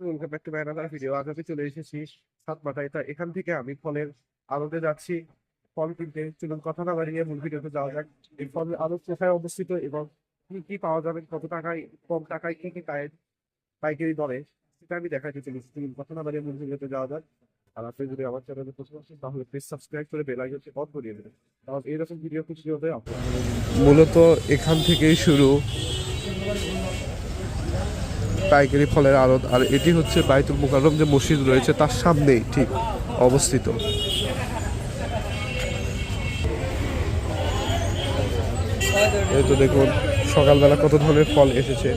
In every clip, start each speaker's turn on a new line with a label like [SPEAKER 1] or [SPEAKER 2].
[SPEAKER 1] Welcome back to my another video. আজ আমি চলে এসেছি সাতমাথায়। তা এখান থেকে আমি ফলের আড়তে যাচ্ছি ফল কিনতে। চলুন কথা না বাড়িয়ে মূল ভিডিওতে যাওয়া যাক। এই ফলের আড়ত কোথায় অবস্থিত এবং কি কি পাওয়া যাবে, কত টাকায়, কম টাকায় কি কি পাইকারি দরে, সেটা আমি দেখাতে চলেছি। চলুন কথা না বাড়িয়ে মূল ভিডিওতে যাওয়া যাক। আর আপনি যদি আমার চ্যানেলে প্রথম আসেন তাহলে প্লিজ সাবস্ক্রাইব করে বেল আইকনটি অন করিয়ে দেবেন, কারণ এইরকম ভিডিও খুশি হবে আপনার। মূলত এখান থেকেই শুরু পাইকারি ফলের আড়ত। আর এটি হচ্ছে বাইতুল মুকাররম যে মসজিদ রয়েছে তার সামনেই ঠিক অবস্থিত। এই তো দেখুন সকালবেলা কত ধরনের ফল এসেছে।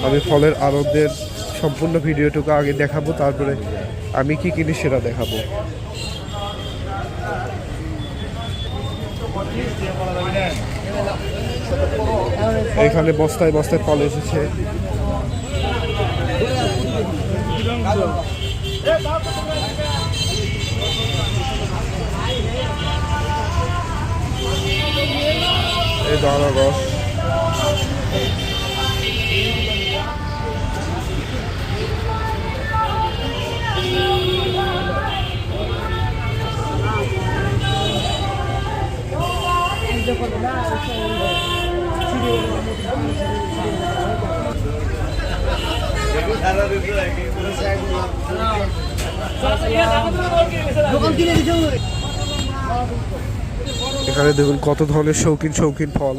[SPEAKER 1] আমি ফলের আড়তের সম্পূর্ণ ভিডিওটুকু আগে দেখাবো, তারপরে আমি কি কিনি সেটা দেখাবো। এখানে বস্তায় বস্তায় ফল এসেছে। এই তো আনারস, এখানে দেখুন কত ধরনের শৌখিন শৌখিন ফল।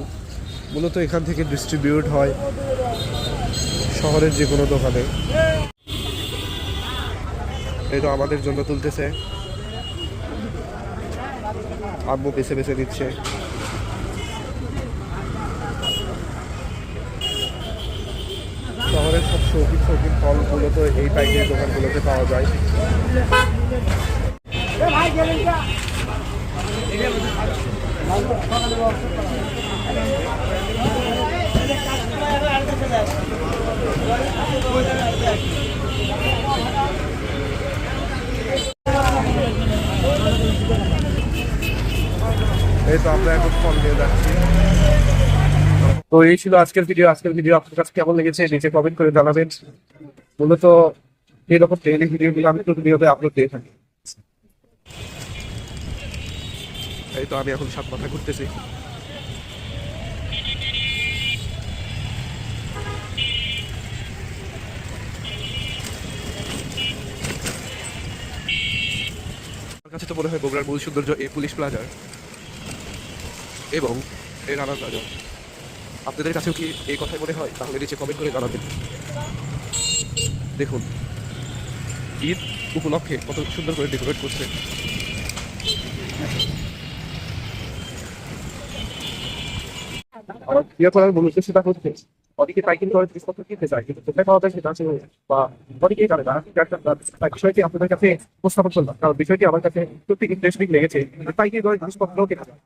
[SPEAKER 1] মূলত এখান থেকে ডিস্ট্রিবিউট হয় শহরের যে কোনো দোকানে। এই তো আমাদের জন্য তুলতেছে, আম্মু বেছে বেছে দিচ্ছে। শহরের সব শৌখিন শৌখিন ফল মূলত এই পাইকারি দোকানগুলোতে পাওয়া যায়। এই তো আমরা এখন ফল নিয়ে যাচ্ছি। তো এই ছিল আজকের ভিডিও। আপনার কাছে কেমন লেগেছে নিচে কমেন্ট করে জানাবেন। মূলত এরকম ডেইলি ভিডিওগুলো আমি প্রতিনিয়ত আপলোড দিয়ে থাকি। এই তো আমি এখন সাতমাথা ঘুরতেছি। আমার কাছে তো মনে হয় বগুড়ার মূল সৌন্দর্য এই পুলিশ প্লাজার এবং এই রানা প্লাজা। আপনাদের কাছেও কি এই কথাই মনে হয়? তাহলে নিচে কমেন্ট করে জানাবেন। দেখুন ঈদ উপলক্ষে কত সুন্দর করে ডেকোরেট করছে। আমার প্রিয় করার মূল উদ্দেশ্য সেটা হচ্ছে অনেকে পাইকারি দরে জিনিসপত্র কিনতে চায়, কিন্তু কোথায় পাওয়া যায় সেটা আছে বা অনেকেই জানে না। বিষয়টি আপনাদের কাছে উপস্থাপন করলাম, কারণ বিষয়টি আমার কাছে সত্যি ইন্টারেস্টিং লেগেছে। পাইকারি দরে জিনিসপত্র কেনা যায়।